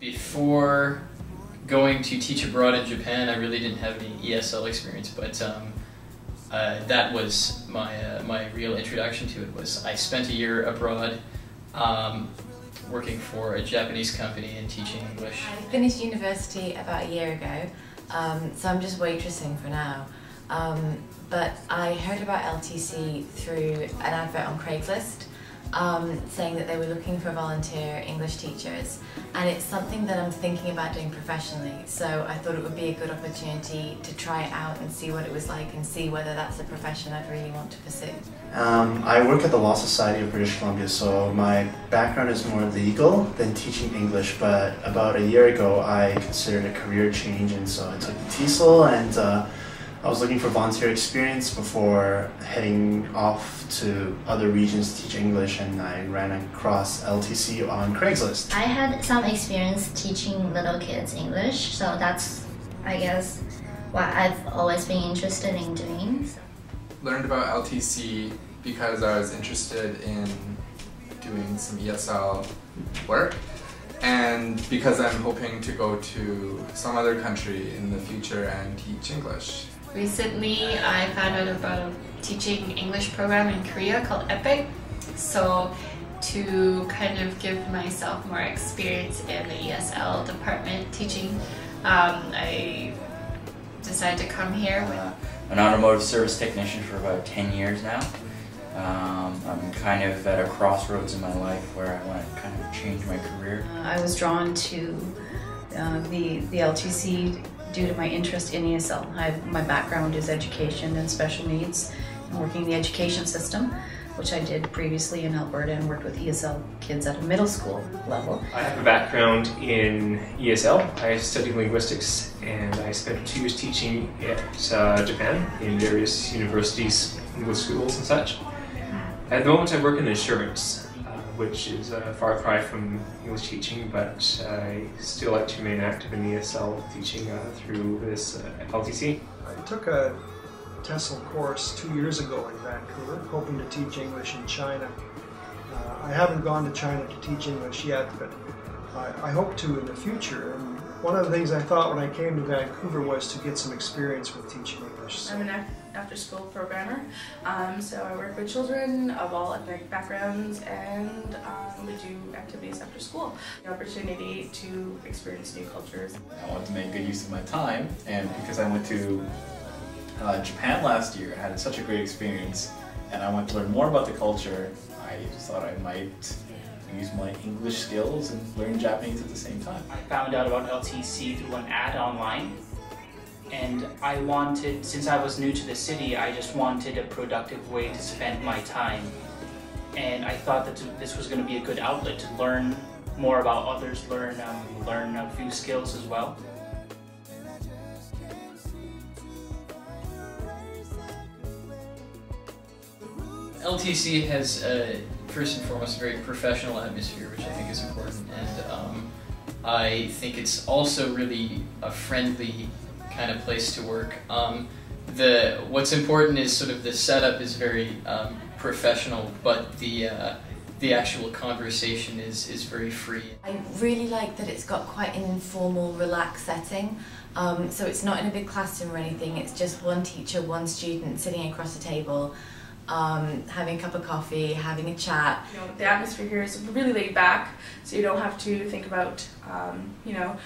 Before going to teach abroad in Japan, I really didn't have any ESL experience, but that was my real introduction to it. Was I spent a year abroad working for a Japanese company and teaching English. I finished university about a year ago, so I'm just waitressing for now. But I heard about LTC through an advert on Craigslist saying that they were looking for volunteer English teachers, and it's something that I'm thinking about doing professionally, so I thought it would be a good opportunity to try it out and see what it was like and see whether that's a profession I'd really want to pursue. I work at the Law Society of British Columbia, so my background is more legal than teaching English, but about a year ago I considered a career change, and so I took the TESOL, and I was looking for volunteer experience before heading off to other regions to teach English, and I ran across LTC on Craigslist. I had some experience teaching little kids English, so that's, I guess, what I've always been interested in doing. Learned about LTC because I was interested in doing some ESL work, and because I'm hoping to go to some other country in the future and teach English. Recently, I found out about a teaching English program in Korea called EPIC. So to kind of give myself more experience in the ESL department teaching, I decided to come here. An automotive service technician for about 10 years now. I'm kind of at a crossroads in my life where I want to kind of change my career. I was drawn to the LTC due to my interest in ESL. My background is education and special needs, and working in the education system, which I did previously in Alberta and worked with ESL kids at a middle school level. I have a background in ESL. I studied linguistics, and I spent 2 years teaching at Japan in various universities, English schools and such. At the moment I work in insurance, which is a far cry from English teaching, but I still like to remain active in ESL teaching through this LTC. I took a TESOL course 2 years ago in Vancouver, hoping to teach English in China. I haven't gone to China to teach English yet, but I hope to in the future. And one of the things I thought when I came to Vancouver was to get some experience with teaching English. I'm an after-school programmer, so I work with children of all ethnic backgrounds, and we do activities after school. The opportunity to experience new cultures. I wanted to make good use of my time, and because I went to Japan last year, I had such a great experience, and I wanted to learn more about the culture. I thought I might use my English skills and learn Japanese at the same time. I found out about LTC through an ad online, and I wanted, since I was new to the city, I just wanted a productive way to spend my time. And I thought that this was going to be a good outlet to learn more about others, learn a few skills as well. LTC has, first and foremost, a very professional atmosphere, which I think is important, and I think it's also really a friendly kind of place to work. What's important is sort of the setup is very professional, but the actual conversation is very free. I really like that it's got quite an informal, relaxed setting. So it's not in a big classroom or anything, it's just one teacher, one student sitting across the table, having a cup of coffee, having a chat. You know, the atmosphere here is really laid back, so you don't have to think about, you know,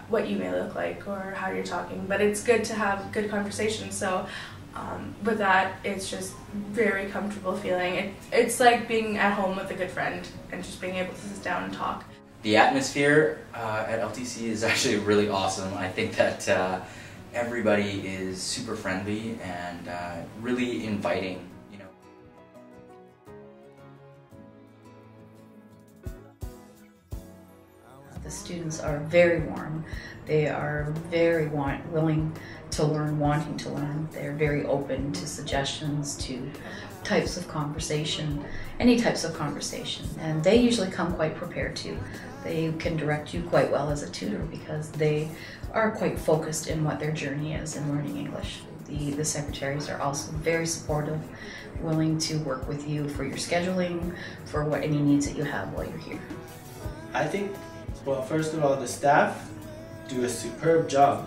what you may look like or how you're talking, but it's good to have good conversations. So with that, it's just very comfortable feeling. It's like being at home with a good friend and just being able to sit down and talk. The atmosphere at LTC is actually really awesome. I think that everybody is super friendly and really inviting. The students are very warm. They are very willing to learn, wanting to learn. They're very open to suggestions, to types of conversation, any types of conversation. And they usually come quite prepared too. They can direct you quite well as a tutor because they are quite focused in what their journey is in learning English. The secretaries are also very supportive, willing to work with you for your scheduling, for any needs that you have while you're here. I think Well, first of all, the staff do a superb job.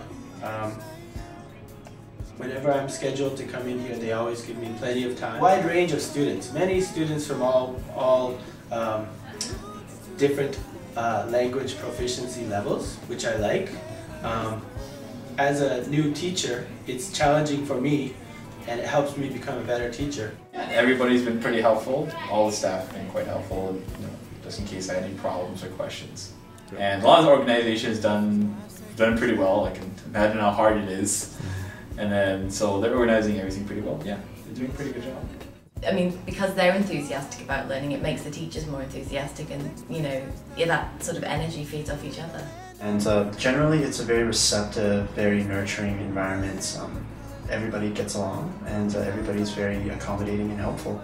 Whenever I'm scheduled to come in here, they always give me plenty of time. Wide range of students, many students from all different language proficiency levels, which I like. As a new teacher, it's challenging for me, and it helps me become a better teacher. Everybody's been pretty helpful. All the staff have been quite helpful, just in case I had any problems or questions. And a lot of the organization has done pretty well. I can imagine how hard it is. And then, so they're organizing everything pretty well. Yeah, they're doing a pretty good job. I mean, because they're enthusiastic about learning, it makes the teachers more enthusiastic, and that sort of energy feeds off each other. And generally, it's a very receptive, very nurturing environment. Everybody gets along, and everybody's very accommodating and helpful.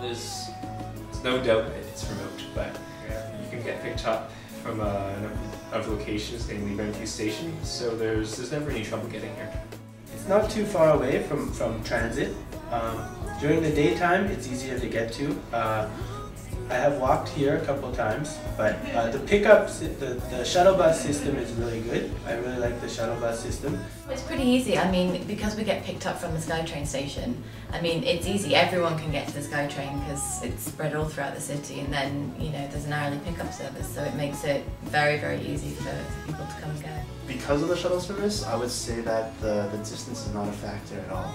There's no doubt that it's remote, but you can get picked up from a number of locations, namely Renfrew Station, so there's never any trouble getting here. It's not too far away from transit. During the daytime, it's easier to get to. I have walked here a couple times, but the pickups, the shuttle bus system is really good. I really like the shuttle bus system. It's pretty easy. I mean, because we get picked up from the SkyTrain station, I mean, it's easy. Everyone can get to the SkyTrain because it's spread all throughout the city, and then, there's an hourly pickup service, so it makes it very, very easy for people to come and go. Because of the shuttle service, I would say that the distance is not a factor at all.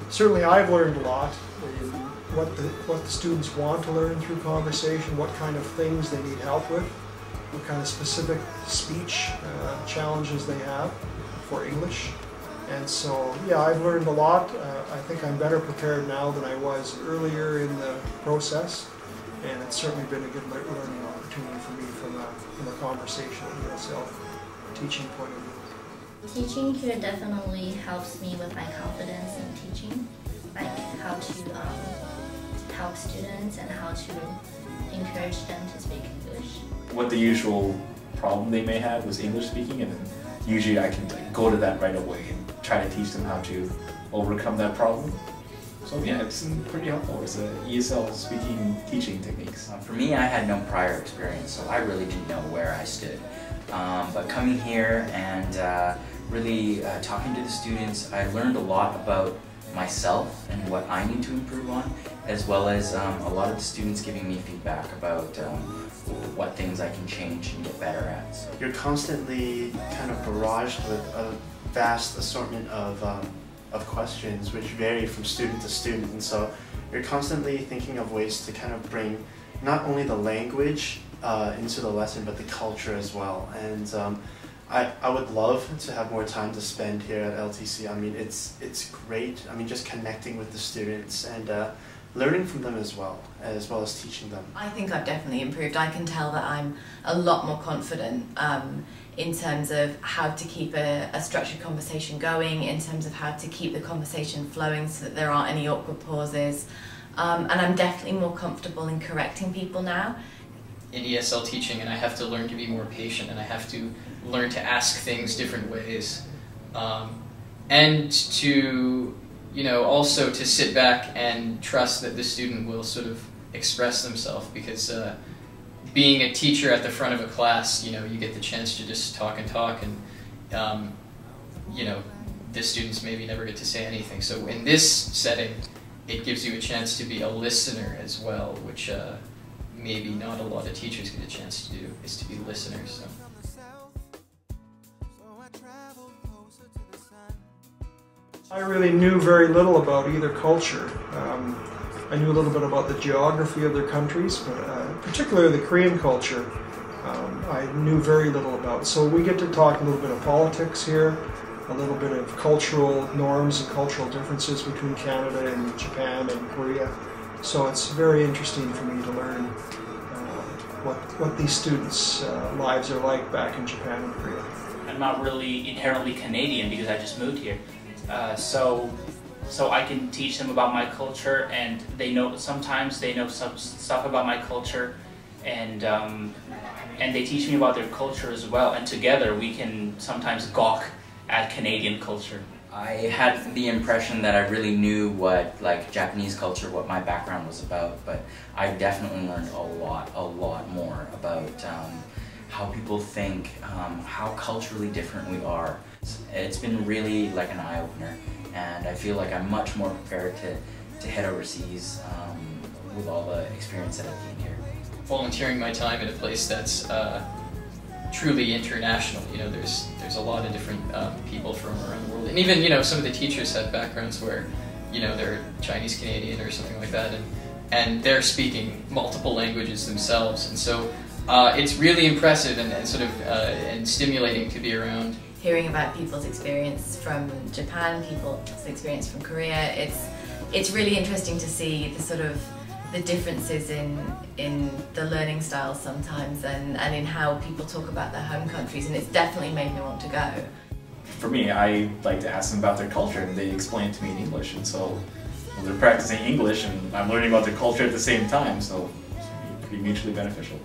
Certainly I've learned a lot in what the students want to learn through conversation, what kind of things they need help with, what kind of specific speech challenges they have for English. And so, yeah, I've learned a lot. I think I'm better prepared now than I was earlier in the process, and it's certainly been a good learning opportunity for me from a conversational ESL teaching point of view. Teaching here definitely helps me with my confidence in teaching, like how to help students and how to encourage them to speak English. What the usual problem they may have was English speaking, and then usually I can go to that right away and try to teach them how to overcome that problem. So yeah, it's pretty helpful. It's a ESL speaking teaching techniques. For me, I had no prior experience, so I really didn't know where I stood. But coming here and really talking to the students, I learned a lot about myself and what I need to improve on, as well as a lot of the students giving me feedback about what things I can change and get better at. So. You're constantly kind of barraged with a vast assortment of questions which vary from student to student, and so you're constantly thinking of ways to kind of bring not only the language into the lesson, but the culture as well. And I would love to have more time to spend here at LTC. I mean, it's great. I mean, just connecting with the students and learning from them as well as teaching them. I think I've definitely improved. I can tell that I'm a lot more confident in terms of how to keep a structured conversation going, in terms of how to keep the conversation flowing so that there aren't any awkward pauses. And I'm definitely more comfortable in correcting people now. In ESL teaching, and I have to learn to be more patient, and I have to learn to ask things different ways, and to also to sit back and trust that the student will sort of express themselves, because being a teacher at the front of a class, you get the chance to just talk, and the students maybe never get to say anything. So in this setting, it gives you a chance to be a listener as well, which maybe not a lot of teachers get a chance to do, is to be listeners. So. I really knew very little about either culture. I knew a little bit about the geography of their countries, but particularly the Korean culture, I knew very little about. So we get to talk a little bit of politics here, a little bit of cultural norms and cultural differences between Canada and Japan and Korea. So it's very interesting for me to learn what these students' lives are like back in Japan and Korea. I'm not really inherently Canadian because I just moved here. So I can teach them about my culture, and sometimes they know some stuff about my culture, and they teach me about their culture as well, and together we can sometimes gawk at Canadian culture. I had the impression that I really knew what like Japanese culture, what my background was about, but I definitely learned a lot more about how people think, how culturally different we are. It's been really like an eye-opener, and I feel like I'm much more prepared to head overseas with all the experience that I've gained here. Volunteering my time in a place that's truly international. You know, there's a lot of different people from around the world, and even, you know, some of the teachers have backgrounds where, you know, they're Chinese Canadian or something like that, and they're speaking multiple languages themselves, and so it's really impressive and sort of and stimulating to be around. Hearing about people's experience from Japan, people's experience from Korea, it's really interesting to see the sort of the differences in the learning styles sometimes, and in how people talk about their home countries, and it's definitely made me want to go. For me, I like to ask them about their culture, and they explain it to me in English, and so they're practicing English and I'm learning about their culture at the same time, so it's pretty mutually beneficial.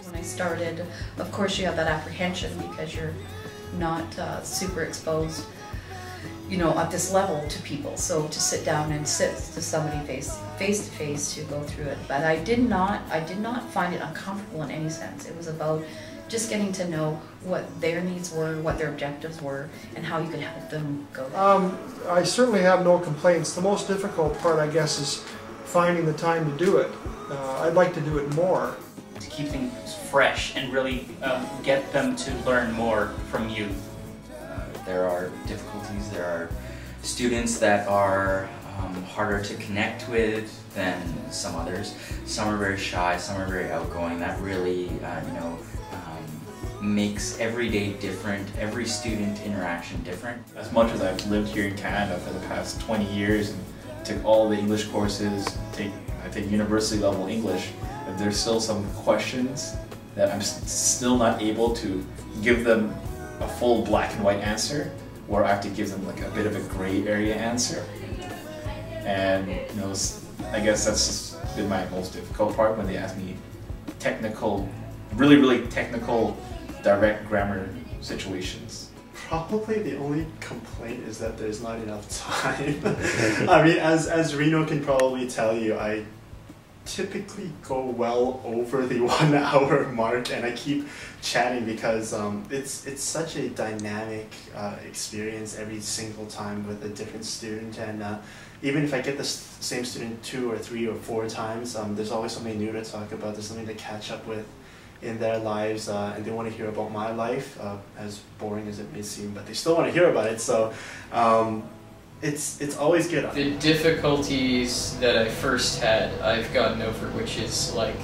When I started, of course you have that apprehension because you're not super exposed, you know, at this level to people. So to sit down and sit to somebody face to face to go through it. But I did not find it uncomfortable in any sense. It was about just getting to know what their needs were, what their objectives were, and how you could help them go there. I certainly have no complaints. The most difficult part, I guess, is finding the time to do it. I'd like to do it more. To keep things fresh and really get them to learn more from you. There are difficulties, there are students that are harder to connect with than some others. Some are very shy, some are very outgoing. That really, you know, makes every day different, every student interaction different. As much as I've lived here in Canada for the past 20 years and took all the English courses, I take university level English, but there's still some questions that I'm still not able to give them a full black and white answer, or I have to give them like a bit of a gray area answer. And you know, I guess that's just been my most difficult part when they ask me technical, really technical, direct grammar situations. Probably the only complaint is that there's not enough time. I mean, as Reno can probably tell you, I typically go well over the 1 hour mark, and I keep chatting because it's such a dynamic experience every single time with a different student, and even if I get the same student 2 or 3 or 4 times, there's always something new to talk about, there's something to catch up with in their lives, and they want to hear about my life, as boring as it may seem, but they still want to hear about it, so it's always good. The difficulties that I first had, I've gotten over, which is like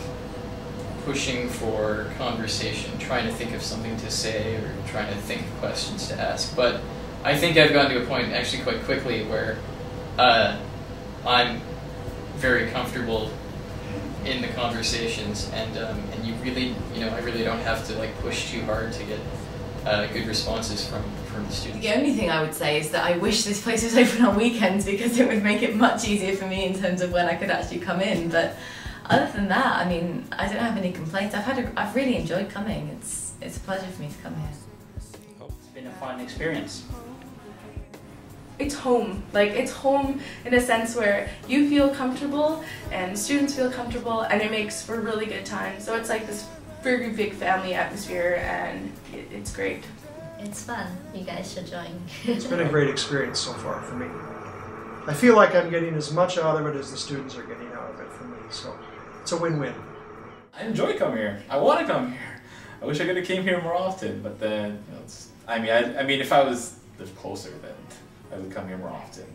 pushing for conversation, trying to think of something to say or trying to think of questions to ask. But I think I've gotten to a point actually quite quickly where I'm very comfortable in the conversations, and you really, you know, I really don't have to like push too hard to get good responses from the students. The only thing I would say is that I wish this place was open on weekends, because it would make it much easier for me in terms of when I could actually come in. But other than that, I mean, I don't have any complaints. I've really enjoyed coming. It's a pleasure for me to come here. It's been a fun experience. It's home. Like, it's home in a sense where you feel comfortable and students feel comfortable, and it makes for a really good time. So it's like this very big family atmosphere, and it's great. It's fun. You guys should join. It's been a great experience so far for me. I feel like I'm getting as much out of it as the students are getting out of it for me, so it's a win-win. I enjoy coming here. I want to come here. I wish I could have came here more often, but then, you know, I mean, if I lived closer, then I would come here more often.